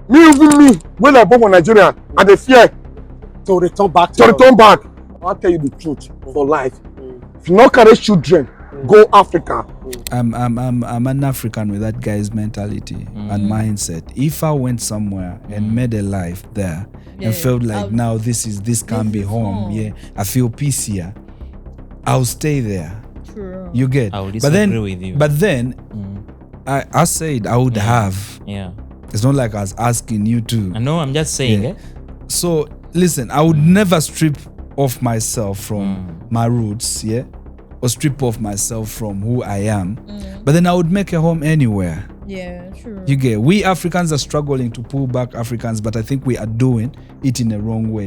Me, when I born in Nigeria, and they fear to return back. I'll tell you the truth for life. If you not carry children, go Africa. I'm an African with that guy's mentality and mindset. If I went somewhere and made a life there and felt like now this can be home. Yeah, I feel peace here. I'll stay there. True. You get. I would disagree with you. But then I said I would have. Yeah. It's not like I was asking you to. I know. I'm just saying. So listen, I would never strip off myself from my roots. Yeah. Or strip off myself from who I am, but then I would make a home anywhere. Yeah, true. You get. We Africans are struggling to pull back Africans, but I think we are doing it in the wrong way.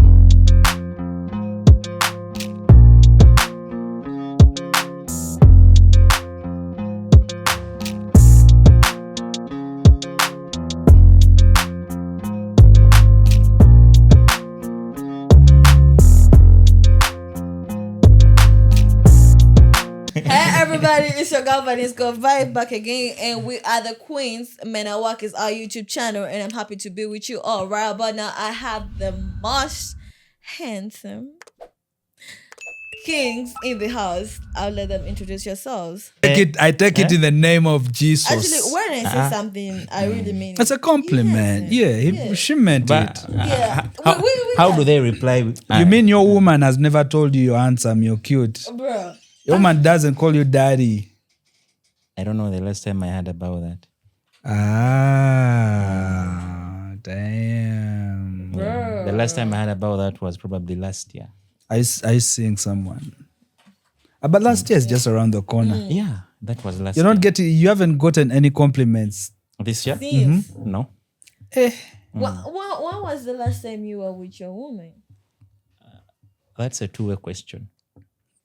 It's your girl Vanessa Vibe back again, and we are the Queens. Menawak is our YouTube channel, and I'm happy to be with you all right about now. I have the most handsome kings in the house. I'll let them introduce yourselves. I take it in the name of Jesus. Actually, when I say something, I really mean it. It's a compliment. She meant it. How do they reply? You mean your woman has never told you you're handsome, you're cute? Bro. Your woman doesn't call you daddy. I don't know the last time I heard about that. Damn. Yeah. The last time I heard about that was probably last year. I seeing someone. But last year is just around the corner. Yeah, that was last You're not year. you haven't gotten any compliments. This year? No. When was the last time you were with your woman? That's a two-way question.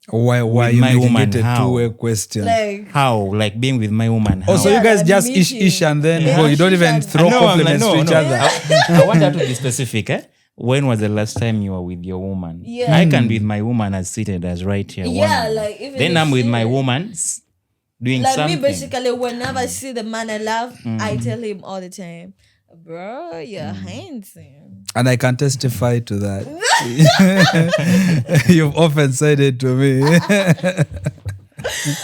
Why you making it a two-way question? Like how? Like being with my woman. How? Oh, so you guys just ish and then you don't even throw compliments to each other. I want her to be specific. When was the last time you were with your woman? Yeah. I can be with my woman as seated as right here. Yeah, like even then I'm with my woman doing like something. me, basically, whenever I see the man I love, I tell him all the time, bro, you're handsome. And I can testify to that. You've often said it to me.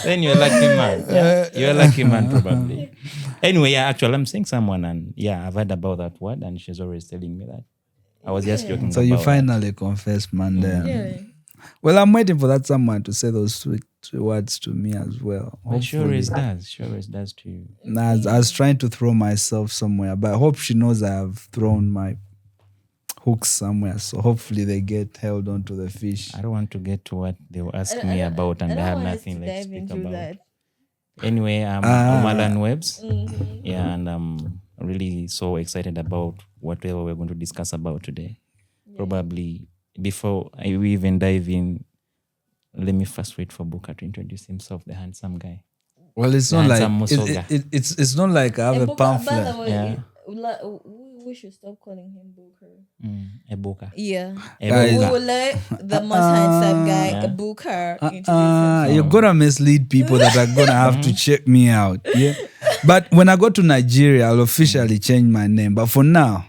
Then you're a lucky man. Yeah, you're a lucky man, probably. Anyway, actually, I'm seeing someone, and I've heard about that word, and she's always telling me that. I was just joking. So you finally confessed, man. Yeah. Well, I'm waiting for that someone to say those sweet words to me as well. Sure it does. Sure it does to you. I was trying to throw myself somewhere, but I hope she knows I have thrown my hooks somewhere. So hopefully they get held onto the fish. I don't want to get to what they will ask me about, and I have nothing to speak about. That. Anyway, I'm Alan Webbs. Yeah, and I'm really so excited about whatever we're going to discuss about today. Yeah. Probably before we even dive in, let me first wait for Booker to introduce himself, the handsome guy. Well, it's not like it's not like I have a pamphlet. By the way, we should stop calling him Booker. A Booker. Yeah. A Booker. We will let the most handsome guy, Booker, introduce himself. You're gonna mislead people that are gonna have to check me out. Yeah. But when I go to Nigeria, I'll officially change my name. But for now,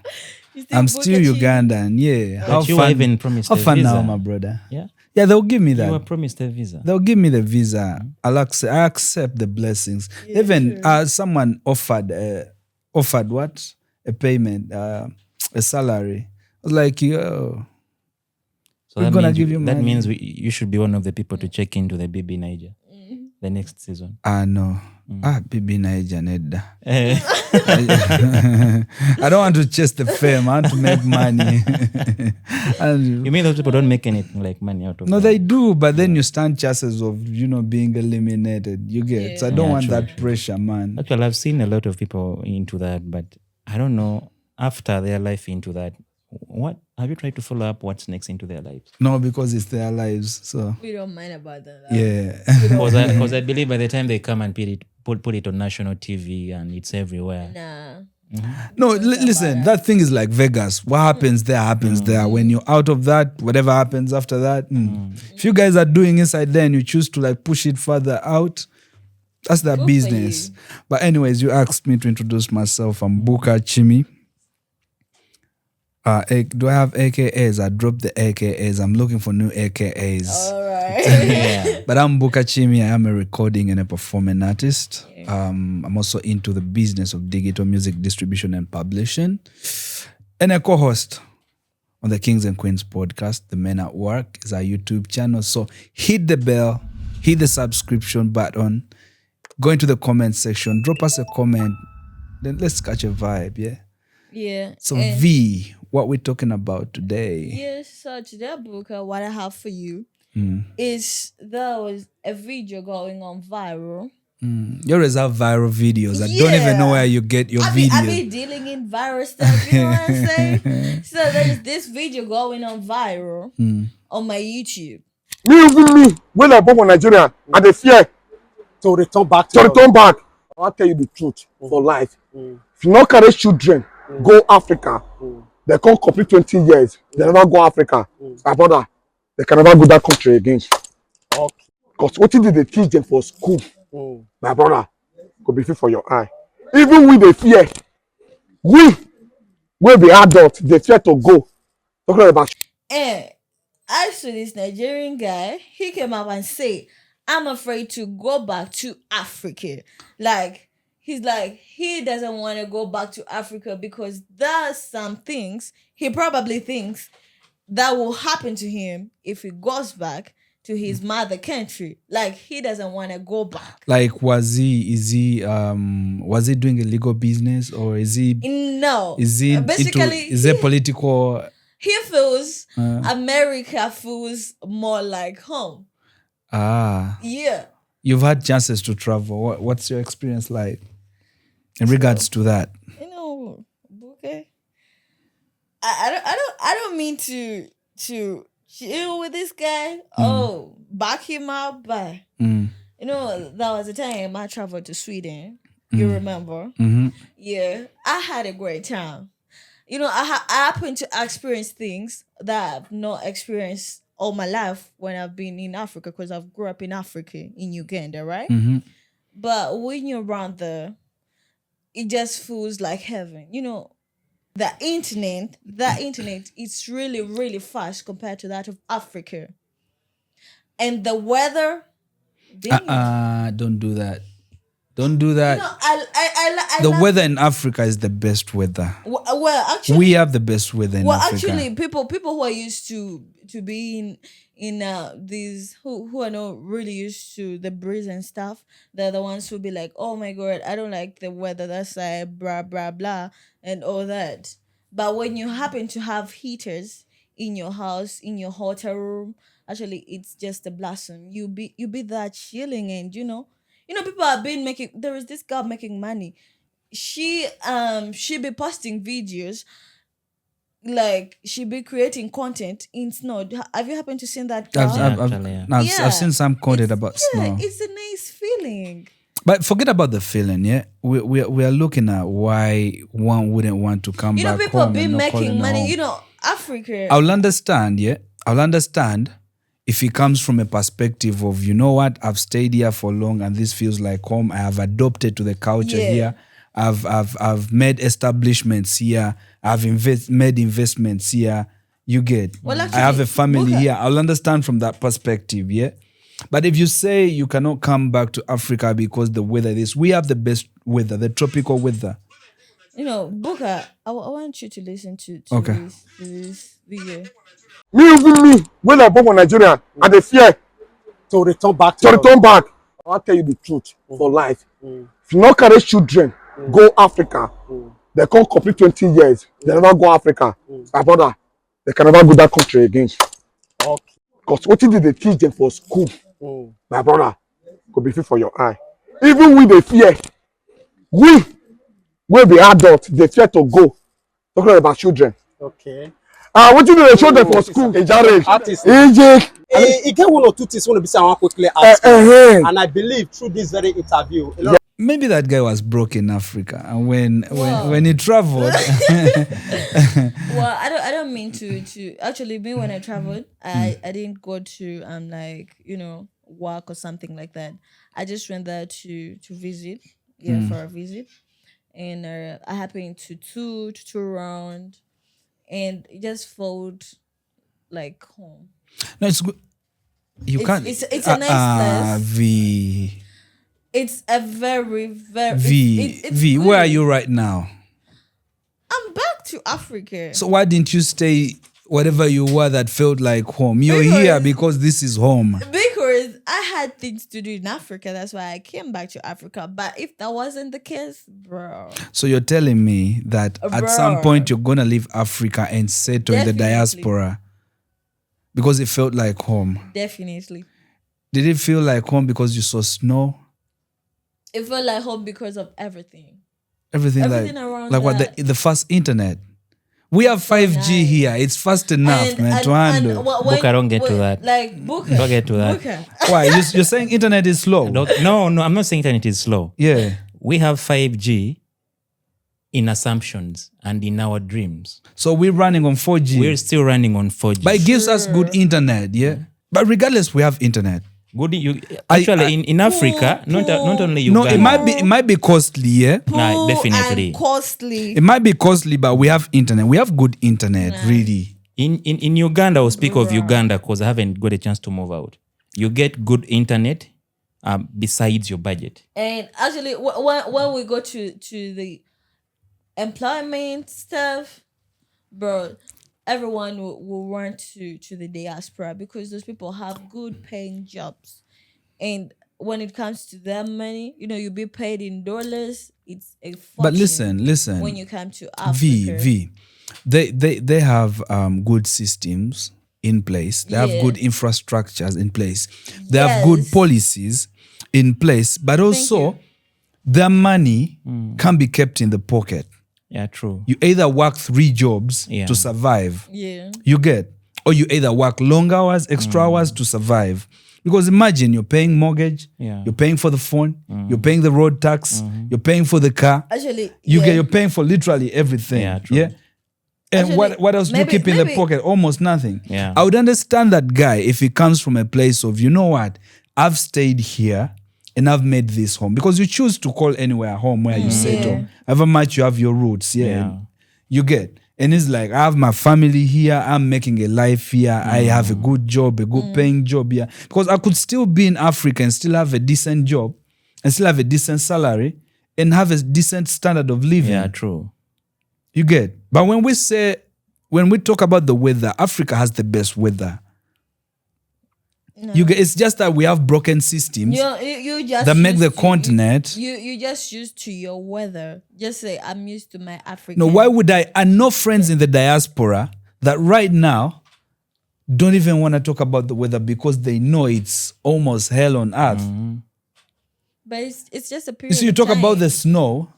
I'm still Ugandan. Yeah. How fun? Even promised how a fun visa. Now, my brother? Yeah. Yeah, they'll give me that. You were promised a visa. They'll give me the visa. I accept the blessings. Yeah, even someone offered what? A payment, a salary. I was like, yo. So we're gonna give you money. That means you should be one of the people to check into the BB Niger the next season. No. BB Niger Nedda. I don't want to chase the fame. I want to make money. You mean those people don't make anything like money out of No, they do, but then you stand chances of, being eliminated. You get. Yeah. So I don't want that pressure, man. Actually, I've seen a lot of people into that, but I don't know, after their life into that, what have you tried to follow up what's next into their lives? No, because it's their lives. So we don't mind about that. Yeah. Because I believe by the time they come and put it on national TV and it's everywhere. Nah. No, listen, that thing is like Vegas. What happens there happens there. When you're out of that, whatever happens after that. If you guys are doing inside there and you choose to like push it further out, that's their business. But anyways, you asked me to introduce myself. I'm Booker Chimi. Do I have AKAs? I dropped the AKAs. I'm looking for new AKAs. All right. Yeah. But I'm Buka Chimi. I am a recording and a performing artist. I'm also into the business of digital music distribution and publishing. And a co-host on the Kings and Queens podcast. The Men at Work is our YouTube channel. So hit the bell, hit the subscription button, go into the comment section, drop us a comment. Then let's catch a vibe, yeah? Yeah. So V, what we're talking about today. Yes, so today, Buka, what I have for you is there was a video going on viral. You always have viral videos. I don't even know where you get your videos. I be dealing in viral stuff, you know what I'm saying? So there's this video going on viral on my YouTube. Me, when I born in Nigeria, and they fear to return back. I'll tell you the truth for life. If you not carry children, go Africa. They can't complete 20 years. They never go Africa. My brother, they can never go that country again. Okay. Because what did they teach them for school? My brother, could be fit for your eye. Even we they fear. We be adults, they fear to go. Talking about And as to this Nigerian guy, he came up and said, I'm afraid to go back to Africa. Like, he's like, he doesn't want to go back to Africa because there's some things he probably thinks that will happen to him if he goes back to his mother country. Like, he doesn't want to go back. Like, was he doing illegal business, or is he? No. Is he basically? Is there political? He feels America feels more like home. Yeah. You've had chances to travel. What's your experience like in regards to that? You know, okay. I don't mean to chill with this guy. Oh, back him up, but you know, that was the time I traveled to Sweden. You remember? Yeah, I had a great time. You know, I happened to experience things that I've not experienced all my life when I've been in Africa, because I've grew up in Africa, in Uganda, right? But when you're around there, it just feels like heaven. You know, the internet, it's really, really fast compared to that of Africa. And the weather, don't do that. Don't do that. you know, I The love- weather in Africa is the best weather. Well, actually, We have the best weather in Africa. actually, people who are used to being in these who are not really used to the breeze and stuff, they're the ones who be like, oh my god, I don't like the weather, that's like blah blah blah and all that. But when you happen to have heaters in your house, in your hotel room, actually it's just a blossom. You be there chilling, and you know people have been making. There is this girl making money. She be posting videos, like she be creating content in snow. Have you happened to see that girl? I've seen some content about snow. It's a nice feeling. But forget about the feeling, yeah. We are looking at why one wouldn't want to come back home. People have been and not call making it money. home. You know, Africa. I'll understand, yeah. I'll understand if it comes from a perspective of, you know what, I've stayed here for long and this feels like home. I have adopted to the culture here. I've made establishments here. I've made investments here. You get. Well, actually, I have a family here. I'll understand from that perspective, yeah. But if you say you cannot come back to Africa because the weather is, we have the best weather, the tropical weather. You know, Buka, I want you to listen to this video. Me, when I born in Nigeria, and they fear To return back. I'll tell you the truth for life. If you not carry children, go Africa. They can't complete 20 years. They never go Africa. My brother, they can never go that country again. Okay. Because what did they teach them for school? My brother, could be fit for your eye. Even we they fear. We be adults, they fear to go. Talking about children. Okay. What did they show them for school? Artists. Egypt. Get one or two things want to be saying. I want quickly ask. And I believe through this very interview, a lot Maybe that guy was broke in Africa, and when he traveled. Well, I don't mean to actually. Me, when I traveled, I didn't go to work or something like that. I just went there to visit, for a visit, and I happened to tour around and it just felt like home. No, it's good. You can't. It's a nice place. V. It's a very V. Where are you right now? I'm back to Africa. So why didn't you stay whatever you were that felt like home? You're here because this is home. Because I had things to do in Africa. That's why I came back to Africa. But if that wasn't the case, bro. So you're telling me that at some point you're going to leave Africa and settle in the diaspora because it felt like home? Definitely. Did it feel like home because you saw snow? It felt like home because of everything. Everything around like what the fast internet. We have 5G here. It's fast enough, man, to handle. Booker, don't get to that. Like Booker. Don't get to that. Booker. Why? You're saying internet is slow? No, I'm not saying internet is slow. Yeah. We have 5G in assumptions and in our dreams. So we're running on 4G. We're still running on 4G. But it gives us good internet, yeah? But regardless, we have internet. Good, in Africa, not only Uganda. No, it might be costly, yeah. Nah, definitely and costly. It might be costly, but we have internet. We have good internet, really. In Uganda, I'll speak of Uganda because I haven't got a chance to move out. You get good internet besides your budget. And actually, when we go to the employment stuff, bro, everyone will run to the diaspora because those people have good paying jobs. And when it comes to their money, you'll be paid in dollars. It's a fortune. But listen. When you come to Africa. They have good systems in place. They have good infrastructures in place. They have good policies in place. But also, their money can be kept in the pocket. Yeah, true. You either work 3 jobs to survive. Yeah. You get. Or you either work long hours, extra hours to survive. Because imagine you're paying mortgage, you're paying for the phone, you're paying the road tax, you're paying for the car. Actually, you're paying for literally everything. Yeah, true. Yeah. And actually, what else do you keep in the pocket? Almost nothing. Yeah. I would understand that guy if he comes from a place of, you know what, I've stayed here and I've made this home. Because you choose to call anywhere home where you settle. However much you have your roots. Yeah. You get. And it's like, I have my family here. I'm making a life here. I have a good job, a good paying job here. Because I could still be in Africa and still have a decent job and still have a decent salary and have a decent standard of living. Yeah, true. You get. But when we talk about the weather, Africa has the best weather. No. You get. It's just that we have broken systems you just that make the continent. You just used to your weather. Just say, I'm used to my African. No, why would I? I know friends in the diaspora that right now don't even want to talk about the weather because they know it's almost hell on earth. Mm-hmm. But it's just a period. So you talk about the snow.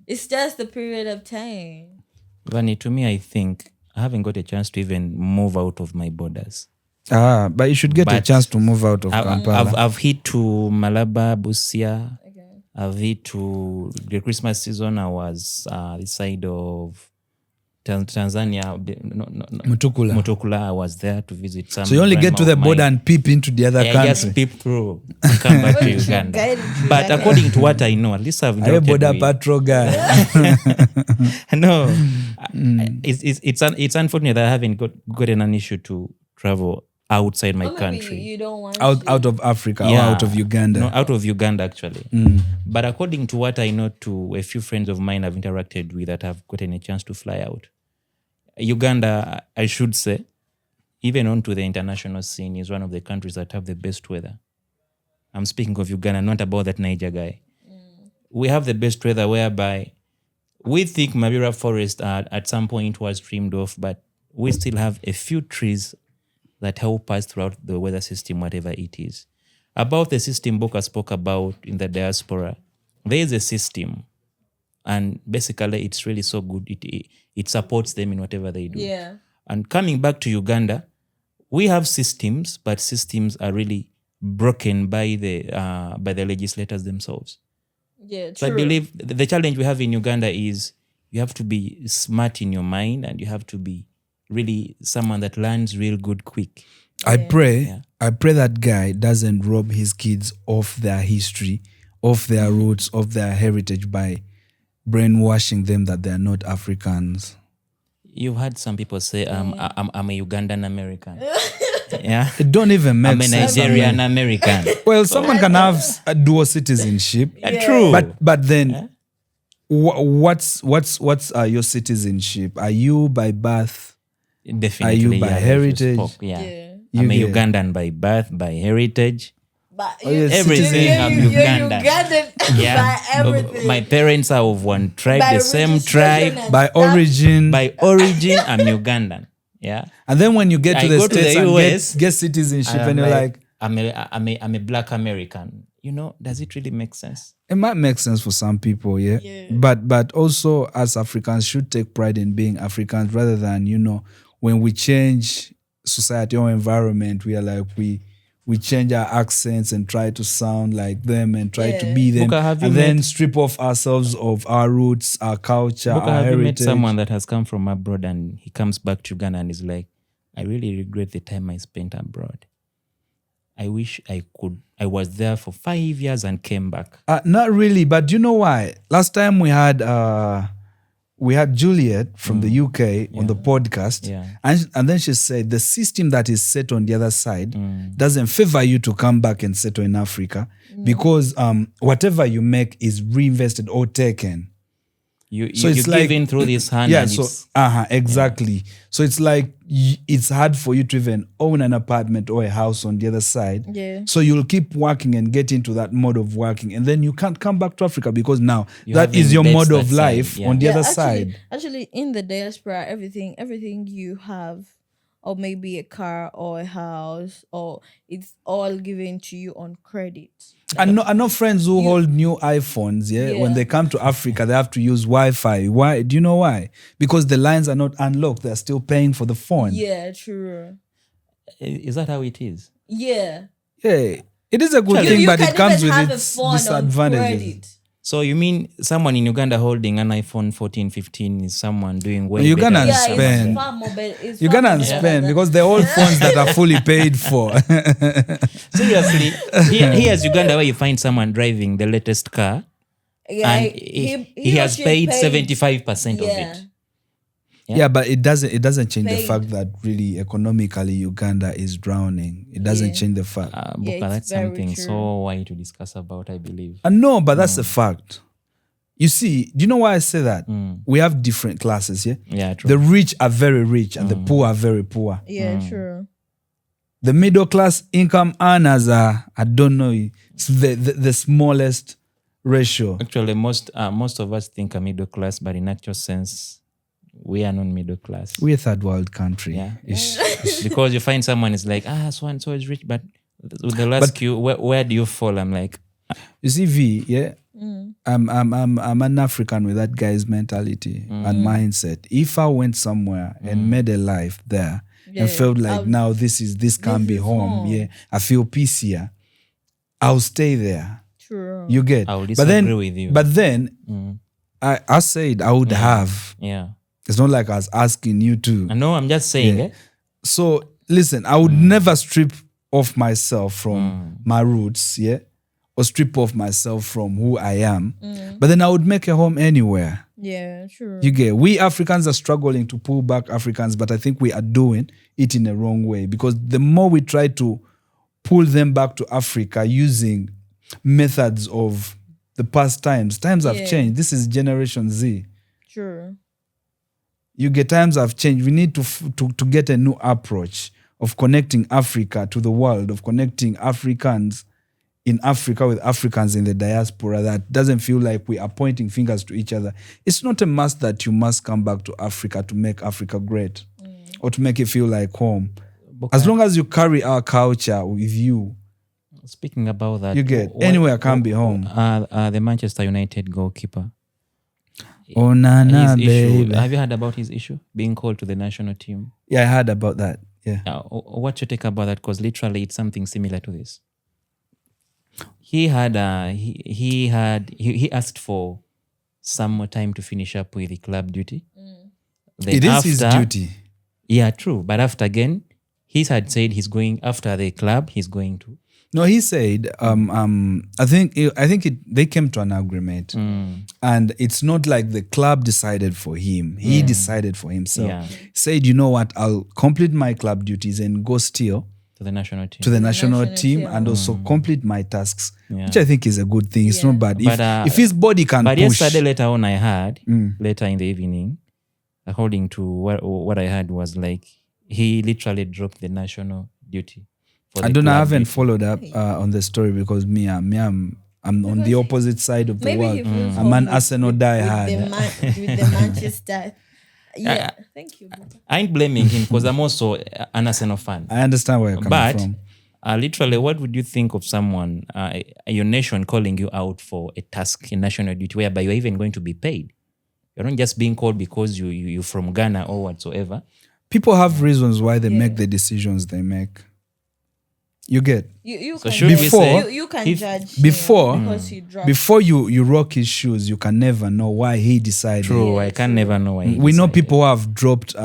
It's just a period of time. Vani, to me, I think I haven't got a chance to even move out of my borders. But you should get a chance to move out of Kampala. I've hit to Malaba, Busia. Okay. I've hit to the Christmas season. I was this side of Tanzania. Mutukula. I was there to visit some. So you only get to the border and peep into the other country. Just peep through and come back to Uganda. But according to what I know, at least I've interacted border with. patrol guy. No, it's unfortunate that I haven't gotten an issue to travel outside my country. You don't want out of Africa or out of Uganda. No, out of Uganda actually. But according to what I know, to a few friends of mine I've interacted with that have gotten a chance to fly out. Uganda, I should say, even onto the international scene, is one of the countries that have the best weather. I'm speaking of Uganda, not about that Niger guy. We have the best weather whereby we think Mabira Forest at some point was trimmed off, but we still have a few trees that help us throughout the weather system, whatever it is. About the system Boka spoke about in the diaspora, there is a system, and basically it's really so good. It supports them in whatever they do. Yeah. And coming back to Uganda, we have systems, but systems are really broken by the legislators themselves. Yeah, true. So I believe the challenge we have in Uganda is you have to be smart in your mind and you have to be really someone that learns real good quick. I pray that guy doesn't rob his kids of their history, of their roots, of their heritage by brainwashing them that they are not Africans. You've heard some people say, I'm a Ugandan American. Yeah. It don't even make I'm a sense. Nigerian American. Well, someone can have a dual citizenship. True. But then what's your citizenship? Are you by birth? Definitely. Are you by like you heritage? spoke, yeah. You I'm a get- Ugandan by birth, by heritage. But yes, Everything I'm you're Ugandan. Ugandan Yeah. by everything. My parents are of one tribe, By the same registration tribe. and by stuff. origin. By origin, I'm Ugandan. Yeah. And then when you get to I the go to States the and US, get citizenship, I'm and you're like, I'm a Black American. You know, does it really make sense? it might make sense for some people, yeah. But also as Africans should take pride in being Africans rather than, when we change society or environment, we are like we change our accents and try to sound like them and try to be them, Buka, have you and then met- strip off ourselves of our roots, our culture, Boka, our have you met heritage. someone that has come from abroad and he comes back to Uganda and is like, I really regret the time I spent abroad. I wish I was there for 5 years and came back. Not really, but you know why? Last time we had Juliet from the UK on the podcast, Yeah. and then she said the system that is set on the other side doesn't favor you to come back and settle in Africa because whatever you make is reinvested or taken. You it's give like- in through this hand. Yeah, and so it's, exactly. So it's like it's hard for you to even own an apartment or a house on the other side. Yeah. So you'll keep working and get into that mode of working, and then you can't come back to Africa because now You that is haven't your dates mode that of side, life yeah. on the Yeah, other actually, side. Actually, in the diaspora, everything you have, or maybe a car or a house, or it's all given to you on credit. I know friends who hold new iPhones. Yeah, when Yeah. they come to Africa, they have to use Wi-Fi. Why? Do you know why? Because the lines are not unlocked. They're still paying for the phone. Yeah, true. is that how it is? Yeah. Yeah, it is a good Actually, thing, You but can it comes even with have a its phone on disadvantages. credit. So you mean someone in Uganda holding an iPhone 14, 15 is someone doing way You better gonna than Yeah, someone? spend. it's far more better. It's You're far gonna more better spend than- because they're all phones that are fully paid for. Seriously, here's Uganda where you find someone driving the latest car yeah, and he or has she paid paid- 75% of Yeah. it. Yeah, but it doesn't change the Paid. fact that really economically Uganda is drowning. It doesn't Yeah. change the fact. Buka, it's that's very something true. so wide to discuss about, I believe. No, but that's a fact. You see, do you know why I say that? Mm. We have different classes, yeah? Yeah, true. The rich are very rich and the poor are very poor. Yeah, true. The middle class income earners are, I don't know, it's the smallest ratio. Actually, most of us think a middle class, but in actual sense, we are not middle class. We're a third world country. Yeah. Ish. Because you find someone is like, so and so is rich, but with the last queue, where do you fall? I'm like, You see, V, yeah, I'm an African with that guy's mentality and mindset. If I went somewhere and made a life there and felt like now this can be is home, home. yeah, I feel peace here, I'll stay there. True. You get? I will but then, disagree with you. But then, I said I would have. yeah. It's not like I was asking you to. I know, I'm just saying, Yeah. So listen, I would never strip off myself from my roots, yeah, or strip off myself from who I am. But then I would make a home anywhere. Yeah, true. You get? We Africans are struggling to pull back Africans, but I think we are doing it in the wrong way because the more we try to pull them back to Africa using methods of the past times have changed. This is Generation Z. True. You get, times have changed. We need to get a new approach of connecting Africa to the world, of connecting Africans in Africa with Africans in the diaspora that doesn't feel like we are pointing fingers to each other. It's not a must that you must come back to Africa to make Africa great or to make it feel like home. As long as you carry our culture with you, Speaking about that, you get anywhere can be home. The Manchester United goalkeeper. Oh, na, His issue. baby. Have you heard about his issue being called to the national team? Yeah, I heard about that. Yeah. What's your take about that? Because literally, it's something similar to this. He asked for some more time to finish up with the club duty. Then It is his duty. Yeah, true. But after again, he had said he's going after the club. He's going to No, he said, I think they came to an agreement, and it's not like the club decided for him. He decided for himself. Yeah. Said, you know what, I'll complete my club duties and go still To the national team. to the national national team team. and also complete my tasks, Yeah. which I think is a good thing. It's Yeah. not bad. But, If his body can But push. yesterday, later on, I heard, later in the evening, according to what I heard was like, he literally dropped the national duty. For I the don't know. I club haven't duty. followed up on the story because I'm on the opposite side of the Maybe world. he feels I'm an home Arsenal with diehard. with the Manchester. Yeah, thank you. I ain't blaming him because I'm also an Arsenal fan. I understand where you're coming But from. literally, what would you think of someone, your nation calling you out for a task in national duty whereby you're even going to be paid? You're not just being called because you're from Ghana or whatsoever. People have reasons why they make the decisions they make. You get? You So can should judge. we say you can if- judge Before- because he dropped. Before you rock his shoes, you can never know why he decided. True, I can never know why. he We know decided. people who have dropped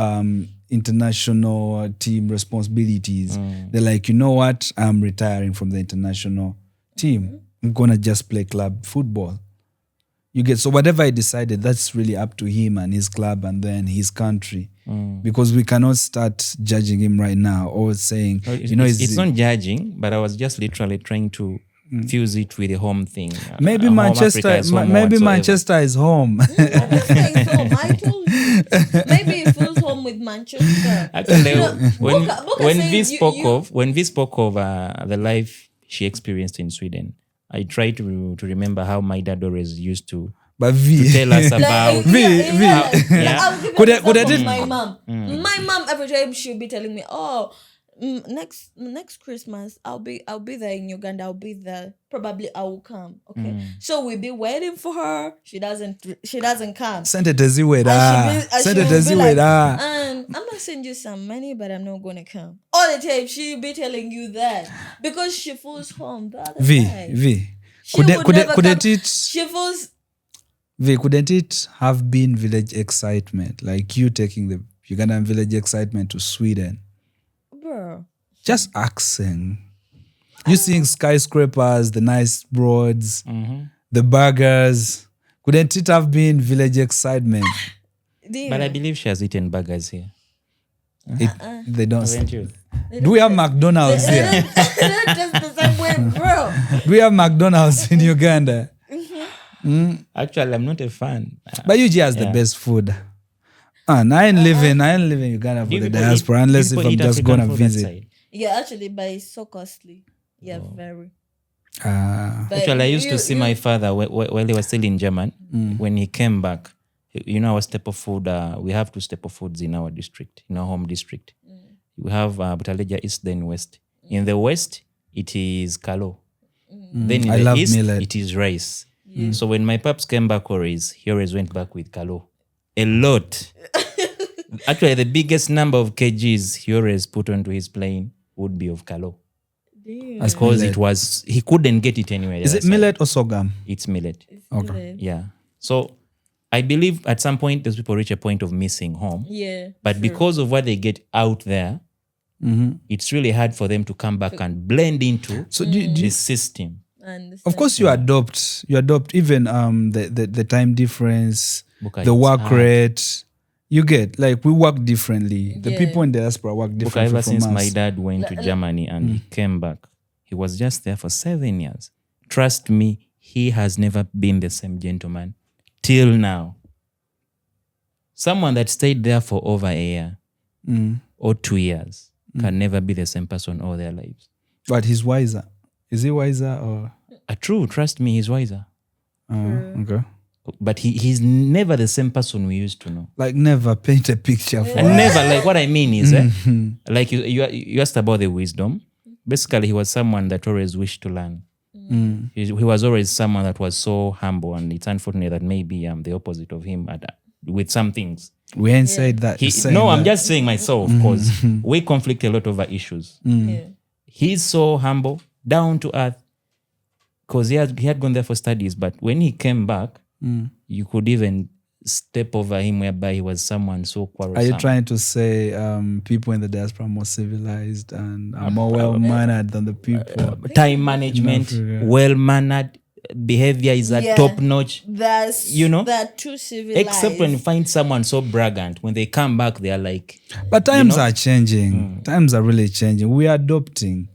international team responsibilities. They're like, you know what? I'm retiring from the international team. I'm gonna just play club football. You get, so whatever he decided, that's really up to him and his club and then his country. Because we cannot start judging him right now or saying, No, you know, it's not judging, but I was just literally trying to fuse it with the home thing. maybe Home Manchester, Africa is home or maybe whatsoever. Manchester is home. Manchester is home. I told you. Maybe he feels home with Manchester. Actually, You know, when Boka when said Vi spoke of the life she experienced in Sweden, I try to remember how my dad always used to But V, tell us about. Yeah. I'll give Could an I- could I example of just- my mom. My mom every time she'll be telling me, "Oh, next Christmas I'll be there in Uganda. I'll be there. Probably I will come." Okay, so we'll be waiting for her. She doesn't come. send it as you wait. And Send she it will as be you like, wait. I'm gonna send you some money, but I'm not gonna come. All the time she'll be telling you that because she feels home. The other side. V. She would never come. Couldn't it? She feels. V, couldn't it have been village excitement, like you taking the Ugandan village excitement to Sweden? Bro. Just asking. You seeing skyscrapers, the nice roads, the burgers. Couldn't it have been village excitement? But I believe she has eaten burgers here. They don't. Haven't you? Do we have McDonald's here? They're just the same way, bro. Do we have McDonald's in Uganda? Actually, I'm not a fan. But UG has the Yeah. best food. And I ain't living Uganda for Do the people diaspora eat- unless do if people I'm eat just African gonna food that visit. side? Yeah, actually, but it's so costly. Yeah, very. But Actually, I used to you- see you- my father while he was still in German. When he came back, you know our staple food. We have two staple foods in our district, in our home district. We have Butaleja East, then West. In the West, it is kalo. Then in I the love East, millet. it is rice. So when my paps came back, he always went back with kalo. A lot. Actually, the biggest number of kgs he always put onto his plane would be of kalo. As Because millet. he couldn't get it anywhere. Is it millet or sorghum? It's millet. Okay. Yeah. So I believe at some point those people reach a point of missing home. Yeah. But because of what they get out there, it's really hard for them to come back and blend into So do the system. of course you adopt even the time difference, Buka, the it's work hard. rate. You get, like, we work differently. The Yeah. people in the diaspora work Buka, differently ever from since us. my dad went to Germany and he came back, he was just there for 7 years. Trust me, he has never been the same gentleman till now. Someone that stayed there for over a year or 2 years can never be the same person all their lives. But he's wiser. Is he wiser or? True, trust me, he's wiser. Okay. But he's never the same person we used to know. Like, never paint a picture for us. Never. Like, what I mean is, like you asked about the wisdom. Basically, he was someone that always wished to learn. He was always someone that was so humble, and it's unfortunate that maybe I'm the opposite of him with some things. We ain't said that. I'm just saying myself, because we conflict a lot over issues. Yeah. He's so humble, down to earth, because he had gone there for studies, but when he came back, you could even step over him whereby he was someone so quarrelsome. Are you trying to say people in the diaspora are more civilized and are more well-mannered than the people? Time management, well-mannered, behavior is at top-notch. That's, you know, they're too civilized. Except when you find someone so braggant, when they come back, they are like. But times are changing. Times are really changing. We are adopting.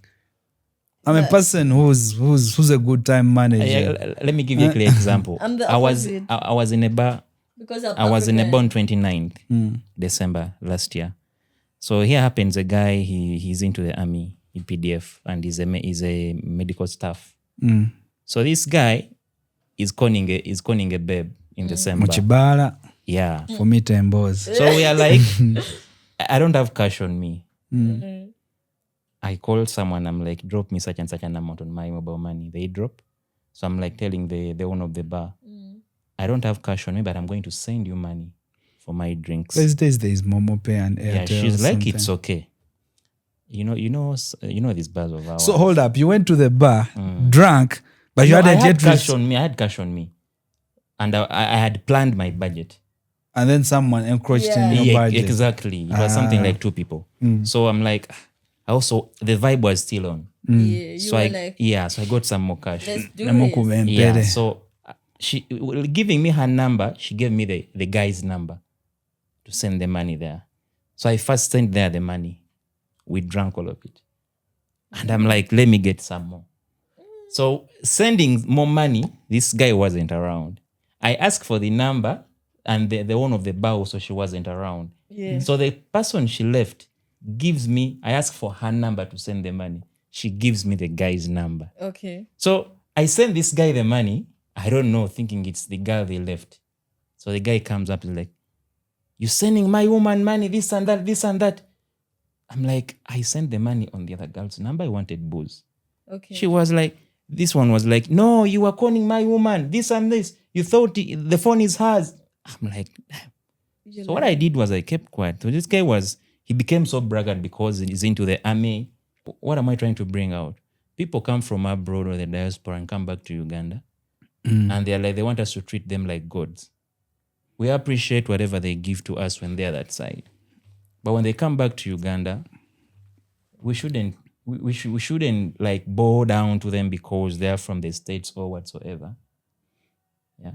I'm a person who's a good time manager. Let me give you a clear example. I'm the I was in a bar. Because of I was in a bar on 29th December last year. So here happens a guy. He's into the army in PDF and he's a medical staff. So this guy is conning a babe in December. Muchibala. Yeah. For me, tembos. So we are like, I don't have cash on me. I called someone. I'm like, drop me such and such an amount on my mobile money. They drop. So I'm like telling the owner of the bar, I don't have cash on me, but I'm going to send you money for my drinks. These days there is Momo Pay and Airtel. Yeah, she's like, something. it's okay. You know these bars of ours. So hold up, you went to the bar, drank, but you hadn't yet cash on me. I had cash on me, and I had planned my budget. And then someone encroached in your budget. Exactly. It was something like 2 people. So I'm like, also the vibe was still on. So I got some more cash. let's do this. Yeah. So she giving me her number. She gave me the guy's number to send the money there. So I first sent there the money. We drank all of it. And I'm like, let me get some more. So sending more money, this guy wasn't around. I asked for the number and the one of the bar also, she wasn't around. Yeah. So the person she left gives me, I asked for her number to send the money. She gives me the guy's number. Okay. So I send this guy the money. I don't know, thinking it's the girl they left. So the guy comes up and like, you're sending my woman money, this and that, this and that. I'm like, I sent the money on the other girl's number. I wanted booze. Okay. She was like, this one was like, no, you were calling my woman, this and this. You thought the phone is hers. I'm like, damn. So what I did was I kept quiet. So this guy he became so braggart because he's into the army. What am I trying to bring out? People come from abroad or the diaspora and come back to Uganda. And they're like, they want us to treat them like gods. We appreciate whatever they give to us when they're that side. But when they come back to Uganda, we shouldn't like bow down to them because they're from the States or whatsoever. Yeah.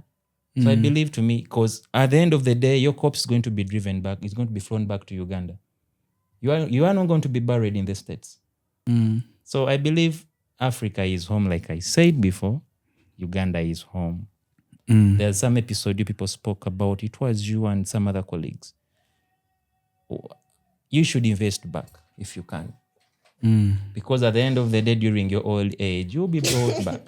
So I believe, to me, because at the end of the day, your corpse is going to be driven back. It's going to be flown back to Uganda. You are not going to be buried in the States. So I believe Africa is home, like I said before. Uganda is home. There's some episode you people spoke about. It was you and some other colleagues. You should invest back if you can. Because at the end of the day, during your old age, you'll be brought back.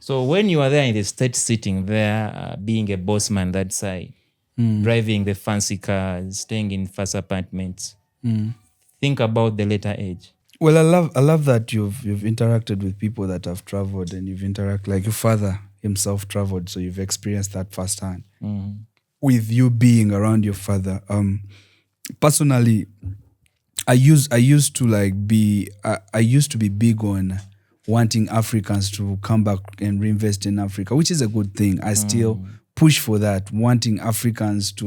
So when you are there in the States, sitting there, being a boss man that side, driving the fancy cars, staying in fast apartments, think about the later age. Well, I love that you've interacted with people that have traveled, and you've interacted, like your father himself traveled, so you've experienced that firsthand. With you being around your father, personally, I used to be big on wanting Africans to come back and reinvest in Africa, which is a good thing. I still push for that, wanting Africans to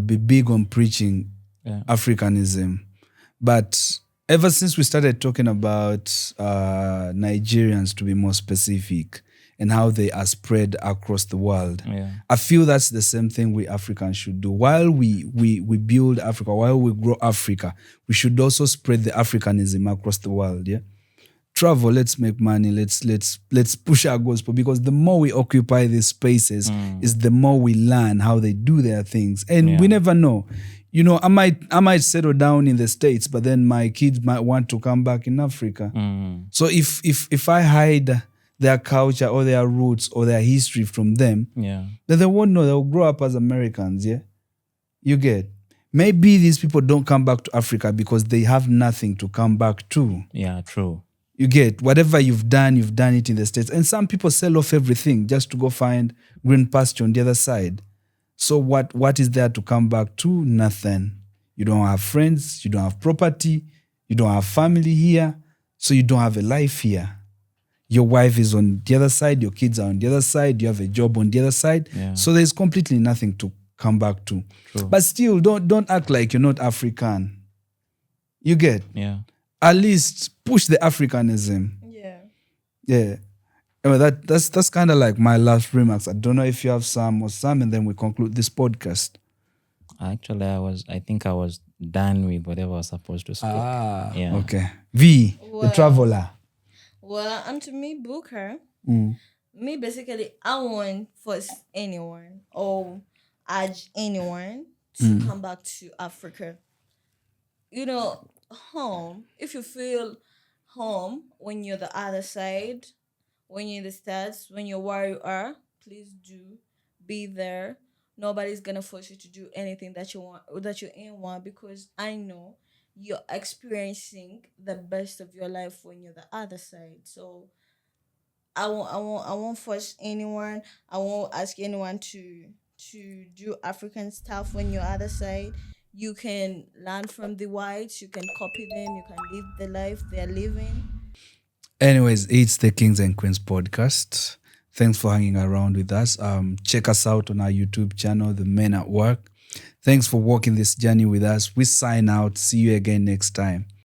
be big on preaching Africanism. But ever since we started talking about Nigerians, to be more specific, and how they are spread across the world, I feel that's the same thing we Africans should do. While we build Africa, while we grow Africa, we should also spread the Africanism across the world. Yeah, travel. Let's make money. Let's push our goals, because the more we occupy these spaces, is the more we learn how they do their things, and we never know. You know, I might settle down in the States, but then my kids might want to come back in Africa. So if I hide their culture or their roots or their history from them, then they won't know. They'll grow up as Americans. Yeah, you get. Maybe these people don't come back to Africa because they have nothing to come back to. Yeah, true. You get, whatever you've done it in the States. And some people sell off everything just to go find green pasture on the other side. So what is there to come back to? Nothing. You don't have friends, you don't have property, you don't have family here, so you don't have a life here. Your wife is on the other side, your kids are on the other side, you have a job on the other side. Yeah. So there's completely nothing to come back to. True. But still, don't act like you're not African. You get? Yeah. At least push the Africanism. Yeah. Yeah. Anyway, that's kind of like my last remarks. I don't know if you have some, and then we conclude this podcast. Actually, I think I was done with whatever I was supposed to speak. Yeah. Okay. V, the Well, traveler. Well, and to me, Booker, me basically, I want force anyone or urge anyone to come back to Africa. You know, home. If you feel home when you're the other side, when you're in the States, when you're where you are, please do be there. Nobody's gonna force you to do anything that you want or that you ain't want, because I know you're experiencing the best of your life when you're the other side. So I won't force anyone. I won't ask anyone to do African stuff when you're other side. You can learn from the whites. You can copy them. You can live the life they're living. Anyways, it's the Kings and Queens podcast. Thanks for hanging around with us. Check us out on our YouTube channel, The Men at Work. Thanks for walking this journey with us. We sign out. See you again next time.